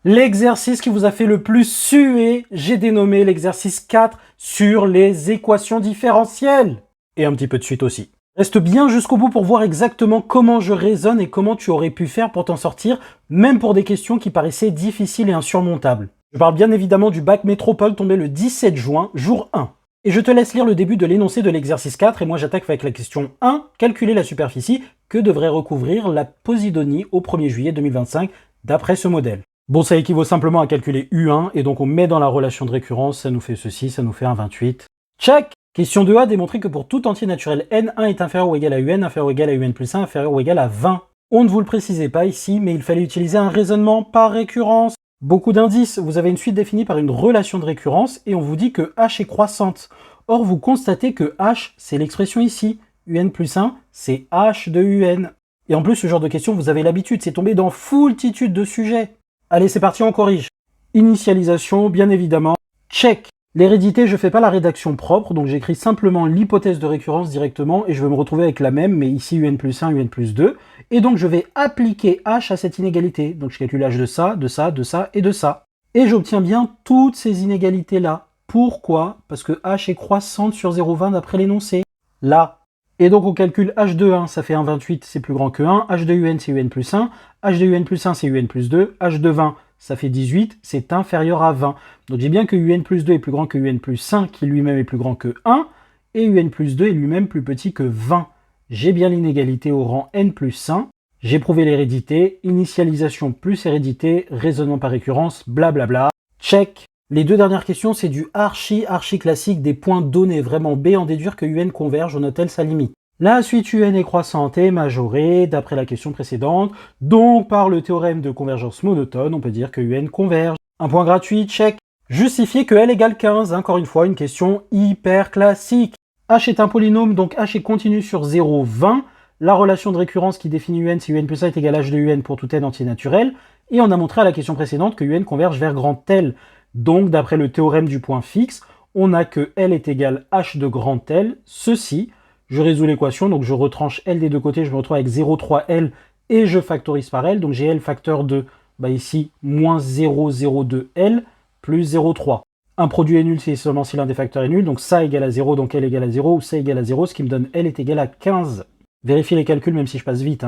L'exercice qui vous a fait le plus suer, j'ai dénommé l'exercice 4 sur les équations différentielles. Et un petit peu de suite aussi. Reste bien jusqu'au bout pour voir exactement comment je raisonne et comment tu aurais pu faire pour t'en sortir, même pour des questions qui paraissaient difficiles et insurmontables. Je parle bien évidemment du bac métropole tombé le 17 juin, jour 1. Et je te laisse lire le début de l'énoncé de l'exercice 4 et moi j'attaque avec la question 1, calculer la superficie que devrait recouvrir la Posidonie au 1er juillet 2025 d'après ce modèle. Bon, ça équivaut simplement à calculer U1, et donc on met dans la relation de récurrence, ça nous fait ceci, ça nous fait un 28. Check! Question 2a, démontrer que pour tout entier naturel, n1 est inférieur ou égal à un, inférieur ou égal à un plus 1, inférieur ou égal à 20. On ne vous le précisait pas ici, mais il fallait utiliser un raisonnement par récurrence. Beaucoup d'indices, vous avez une suite définie par une relation de récurrence, et on vous dit que h est croissante. Or, vous constatez que h, c'est l'expression ici. Un plus 1, c'est h de un. Et en plus, ce genre de question, vous avez l'habitude, c'est tombé dans foultitude de sujets. Allez, c'est parti, on corrige. Initialisation, bien évidemment. Check. L'hérédité, je ne fais pas la rédaction propre, donc j'écris simplement l'hypothèse de récurrence directement, et je vais me retrouver avec la même, mais ici un plus 1, un plus 2. Et donc je vais appliquer h à cette inégalité. Donc je calcule h de ça, de ça, de ça et de ça. Et j'obtiens bien toutes ces inégalités-là. Pourquoi? Parce que h est croissante sur 0,20 d'après l'énoncé. Là. Et donc on calcule h de 1, ça fait 1,28, c'est plus grand que 1. h de un, c'est un plus 1. h de un plus 1, c'est un plus 2. h de 20, ça fait 18, c'est inférieur à 20. Donc j'ai bien que un plus 2 est plus grand que un plus 1, qui lui-même est plus grand que 1, et un plus 2 est lui-même plus petit que 20. J'ai bien l'inégalité au rang n plus 1. J'ai prouvé l'hérédité, initialisation plus hérédité, raisonnement par récurrence, blablabla. Check. Les deux dernières questions, c'est du archi classique, des points donnés, vraiment B, en déduire que un converge, on note sa limite. La suite un est croissante et majorée, d'après la question précédente, donc par le théorème de convergence monotone, on peut dire que un converge. Un point gratuit, check. Justifier que L égale 15, encore une fois, une question hyper classique. H est un polynôme, donc H est continu sur 0, 20. La relation de récurrence qui définit un, c'est un plus 1 est égal à H de un pour tout n entier naturel. Et on a montré à la question précédente que un converge vers grand L. Donc, d'après le théorème du point fixe, on a que L est égal H de grand L, ceci. Je résous l'équation, donc je retranche L des deux côtés, je me retrouve avec 0,3L et je factorise par L. Donc j'ai L facteur de, ici, moins 0,02L plus 0,3. Un produit est nul, c'est seulement si l'un des facteurs est nul, donc ça égale à 0, donc L égale à 0, ou ça égale à 0, ce qui me donne L est égal à 15. Vérifiez les calculs, même si je passe vite.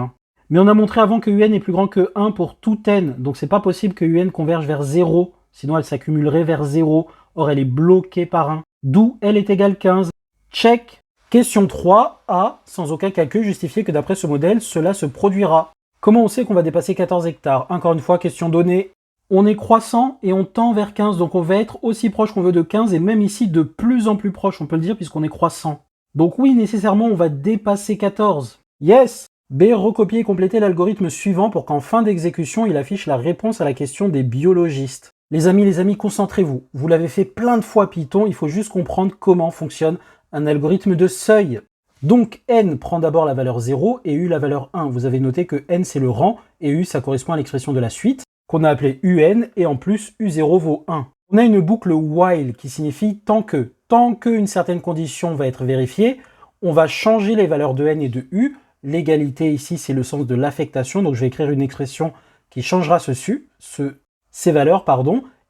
Mais on a montré avant que un est plus grand que 1 pour tout n, donc c'est pas possible que un converge vers 0, sinon elle s'accumulerait vers 0, or elle est bloquée par 1. D'où L est égal 15. Check. Question 3, A, sans aucun calcul, justifier que d'après ce modèle, cela se produira. Comment on sait qu'on va dépasser 14 hectares? Encore une fois, question donnée. On est croissant et on tend vers 15, donc on va être aussi proche qu'on veut de 15, et même ici de plus en plus proche, on peut le dire, puisqu'on est croissant. Donc oui, nécessairement, on va dépasser 14. Yes! B, recopier et compléter l'algorithme suivant pour qu'en fin d'exécution, il affiche la réponse à la question des biologistes. Les amis, concentrez-vous. Vous l'avez fait plein de fois Python, il faut juste comprendre comment fonctionne un algorithme de seuil. Donc n prend d'abord la valeur 0 et u la valeur 1. Vous avez noté que n c'est le rang et u ça correspond à l'expression de la suite qu'on a appelée un et en plus u0 vaut 1. On a une boucle while qui signifie tant que. Tant qu'une certaine condition va être vérifiée, on va changer les valeurs de n et de u. L'égalité ici c'est le sens de l'affectation, donc je vais écrire une expression qui changera ces valeurs,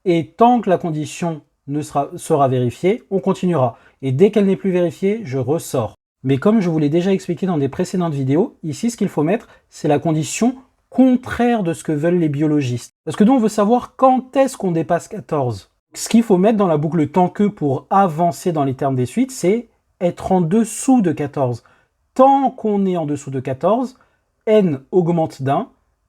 et tant que la condition sera vérifiée, on continuera. Et dès qu'elle n'est plus vérifiée, je ressors. Mais comme je vous l'ai déjà expliqué dans des précédentes vidéos, ici ce qu'il faut mettre, c'est la condition contraire de ce que veulent les biologistes. Parce que nous, on veut savoir quand est-ce qu'on dépasse 14. Ce qu'il faut mettre dans la boucle tant que pour avancer dans les termes des suites, c'est être en dessous de 14. Tant qu'on est en dessous de 14, n augmente d'1,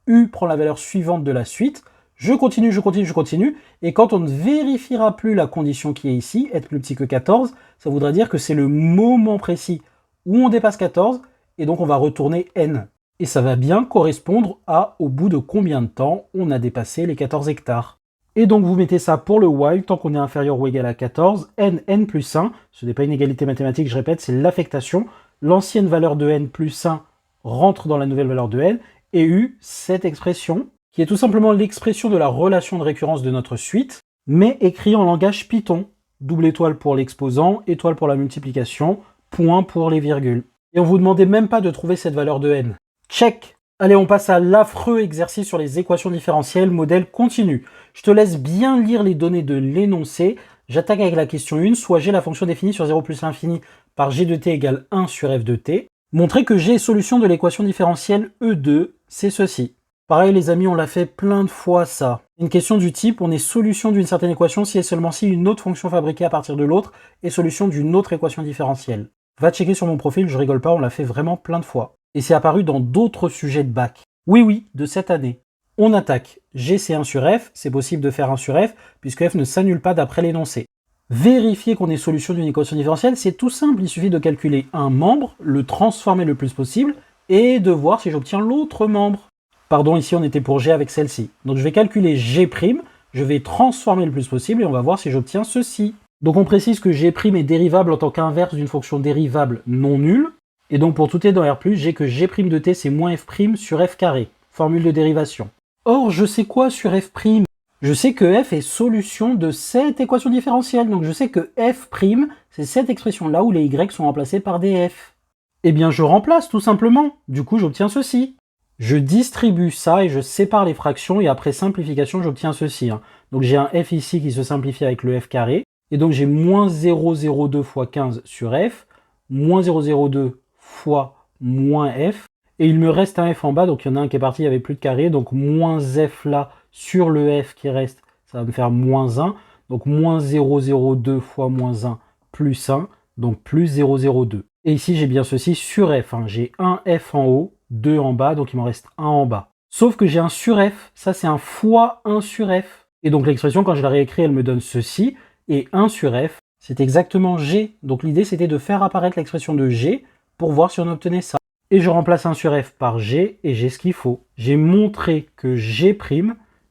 u prend la valeur suivante de la suite, je continue, et quand on ne vérifiera plus la condition qui est ici, être plus petit que 14, ça voudra dire que c'est le moment précis où on dépasse 14, et donc on va retourner n. Et ça va bien correspondre à au bout de combien de temps on a dépassé les 14 hectares. Et donc vous mettez ça pour le while, tant qu'on est inférieur ou égal à 14, n plus 1, ce n'est pas une égalité mathématique, je répète, c'est l'affectation. L'ancienne valeur de n plus 1 rentre dans la nouvelle valeur de n, et u, cette expression, qui est tout simplement l'expression de la relation de récurrence de notre suite, mais écrit en langage Python. Double étoile pour l'exposant, étoile pour la multiplication, point pour les virgules. Et on vous demandait même pas de trouver cette valeur de n. Check. Allez, on passe à l'affreux exercice sur les équations différentielles, modèle continu. Je te laisse bien lire les données de l'énoncé. J'attaque avec la question 1, soit G la fonction définie sur 0 plus l'infini par G de t égale 1 sur f de t. Montrer que G est solution de l'équation différentielle E2, c'est ceci. Pareil les amis, on l'a fait plein de fois ça. Une question du type, on est solution d'une certaine équation si et seulement si une autre fonction fabriquée à partir de l'autre est solution d'une autre équation différentielle. Va checker sur mon profil, je rigole pas, on l'a fait vraiment plein de fois. Et c'est apparu dans d'autres sujets de bac. Oui, de cette année. On attaque. G c'est 1 sur f, c'est possible de faire 1 sur f, puisque f ne s'annule pas d'après l'énoncé. Vérifier qu'on est solution d'une équation différentielle, c'est tout simple, il suffit de calculer un membre, le transformer le plus possible, et de voir si j'obtiens l'autre membre. Pardon, ici on était pour G avec celle-ci. Donc je vais calculer G', je vais transformer le plus possible, et on va voir si j'obtiens ceci. Donc on précise que G' est dérivable en tant qu'inverse d'une fonction dérivable non nulle, et donc pour tout t dans R+, j'ai que G' de t c'est moins f' sur f carré, formule de dérivation. Or, je sais quoi sur f'? Je sais que f est solution de cette équation différentielle, donc je sais que f', c'est cette expression-là où les y sont remplacés par des f. Eh bien, je remplace tout simplement, du coup j'obtiens ceci. Je distribue ça et je sépare les fractions, et après simplification, j'obtiens ceci. Donc j'ai un f ici qui se simplifie avec le f carré, et donc j'ai moins 0,02 fois 15 sur f, moins 0,02 fois moins f, et il me reste un f en bas, donc il y en a un qui est parti, il n'y avait plus de carré, donc moins f là sur le f qui reste, ça va me faire moins 1, donc moins 0,02 fois moins 1 plus 1, donc plus 0,02. Et ici j'ai bien ceci sur f, j'ai un f en haut, 2 en bas, donc il m'en reste 1 en bas. Sauf que j'ai un sur f, ça c'est un fois 1 sur f. Et donc l'expression, quand je la réécris, elle me donne ceci, et 1 sur f, c'est exactement g. Donc l'idée c'était de faire apparaître l'expression de g pour voir si on obtenait ça. Et je remplace 1 sur f par g, et j'ai ce qu'il faut. J'ai montré que g',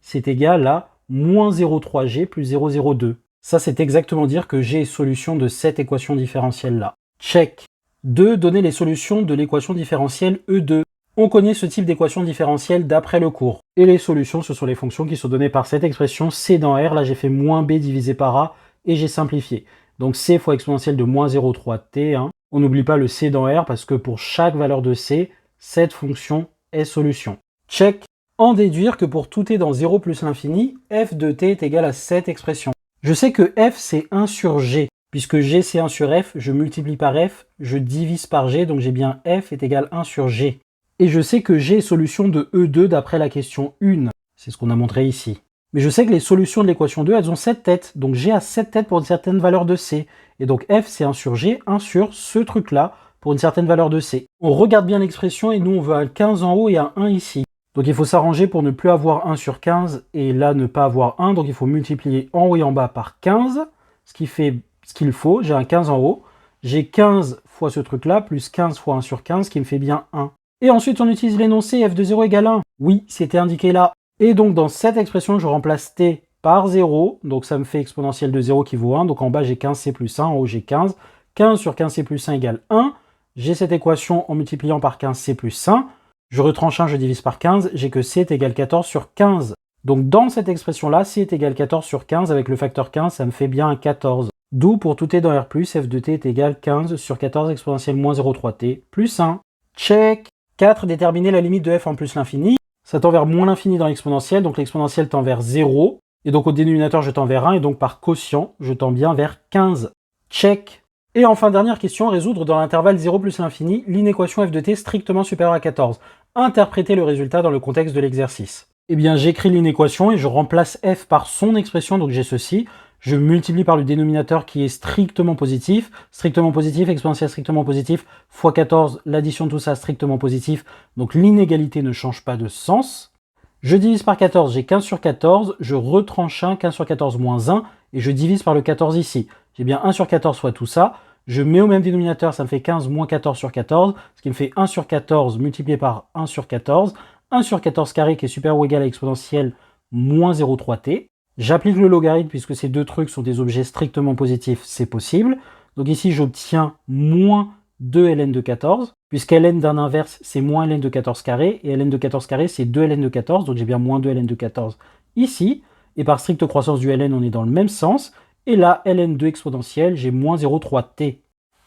c'est égal à moins 0,3g plus 0,02. Ça c'est exactement dire que g est solution de cette équation différentielle-là. Check. 2. Donner les solutions de l'équation différentielle E2. On connaît ce type d'équation différentielle d'après le cours. Et les solutions, ce sont les fonctions qui sont données par cette expression c dans r. Là, j'ai fait moins b divisé par a et j'ai simplifié. Donc c fois exponentielle de moins 0,3t. On n'oublie pas le c dans r parce que pour chaque valeur de c, cette fonction est solution. Check. En déduire que pour tout t dans 0 plus l'infini, f de t est égal à cette expression. Je sais que f c'est 1 sur g. Puisque g c'est 1 sur f, je multiplie par f, je divise par g, donc j'ai bien f est égal à 1 sur g. Et je sais que g est solution de E2 d'après la question 1. C'est ce qu'on a montré ici. Mais je sais que les solutions de l'équation 2, elles ont 7 têtes. Donc g a 7 têtes pour une certaine valeur de c. Et donc f c'est 1 sur g, 1 sur ce truc-là, pour une certaine valeur de c. On regarde bien l'expression et nous on veut un 15 en haut et un 1 ici. Donc il faut s'arranger pour ne plus avoir 1 sur 15 et là ne pas avoir 1. Donc il faut multiplier en haut et en bas par 15, ce qui fait ce qu'il faut. J'ai un 15 en haut, j'ai 15 fois ce truc-là, plus 15 fois 1 sur 15, qui me fait bien 1. Et ensuite, on utilise l'énoncé f de 0 égale 1. Oui, c'était indiqué là. Et donc, dans cette expression, je remplace t par 0. Donc, ça me fait exponentielle de 0 qui vaut 1. Donc, en bas, j'ai 15c plus 1. En haut, j'ai 15. 15 sur 15c plus 1 égale 1. J'ai cette équation en multipliant par 15c plus 1. Je retranche 1, je divise par 15. J'ai que c est égal 14 sur 15. Donc, dans cette expression-là, c est égal 14 sur 15. Avec le facteur 15, ça me fait bien un 14. D'où pour tout t dans R+, f de t est égal 15 sur 14 exponentielle moins 0,3t plus 1. Check. 4. Déterminer la limite de f en plus l'infini. Ça tend vers moins l'infini dans l'exponentielle, donc l'exponentielle tend vers 0. Et donc au dénominateur, je tends vers 1, et donc par quotient, je tends bien vers 15. Check. Et enfin, dernière question, résoudre dans l'intervalle 0 plus l'infini l'inéquation f de t strictement supérieure à 14. Interpréter le résultat dans le contexte de l'exercice. Eh bien, j'écris l'inéquation et je remplace f par son expression, donc j'ai ceci. Je multiplie par le dénominateur qui est strictement positif, exponentielle strictement positif, fois 14, l'addition de tout ça strictement positif, donc l'inégalité ne change pas de sens. Je divise par 14, j'ai 15 sur 14, je retranche 1, 15 sur 14 moins 1, et je divise par le 14 ici. J'ai bien 1 sur 14 fois tout ça, je mets au même dénominateur, ça me fait 15 moins 14 sur 14, ce qui me fait 1 sur 14 multiplié par 1 sur 14, 1 sur 14 carré qui est supérieur ou égal à exponentielle moins 0,3t. J'applique le logarithme puisque ces deux trucs sont des objets strictement positifs, c'est possible. Donc ici, j'obtiens moins 2 ln de 14, puisque ln d'un inverse, c'est moins ln de 14 carré, et ln de 14 carré, c'est 2 ln de 14, donc j'ai bien moins 2 ln de 14 ici. Et par stricte croissance du ln, on est dans le même sens. Et là, ln de exponentielle, j'ai moins 0,3t.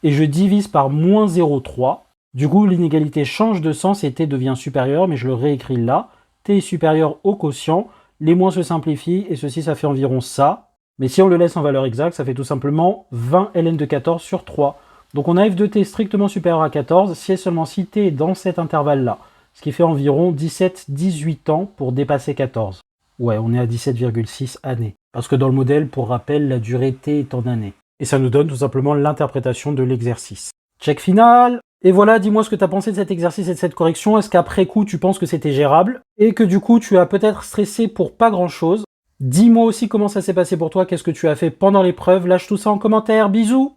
Et je divise par moins 0,3. Du coup, l'inégalité change de sens et t devient supérieur, mais je le réécris là. T est supérieur au quotient, les moins se simplifient, et ceci, ça fait environ ça. Mais si on le laisse en valeur exacte, ça fait tout simplement 20 ln de 14 sur 3. Donc on a f de t strictement supérieur à 14, si et seulement si t est dans cet intervalle-là. Ce qui fait environ 17-18 ans pour dépasser 14. Ouais, on est à 17,6 années. Parce que dans le modèle, pour rappel, la durée t est en années. Et ça nous donne tout simplement l'interprétation de l'exercice. Check final. Et voilà, dis-moi ce que tu as pensé de cet exercice et de cette correction. Est-ce qu'après coup, tu penses que c'était gérable? Et que du coup, tu as peut-être stressé pour pas grand-chose? Dis-moi aussi comment ça s'est passé pour toi, qu'est-ce que tu as fait pendant l'épreuve. Lâche tout ça en commentaire. Bisous!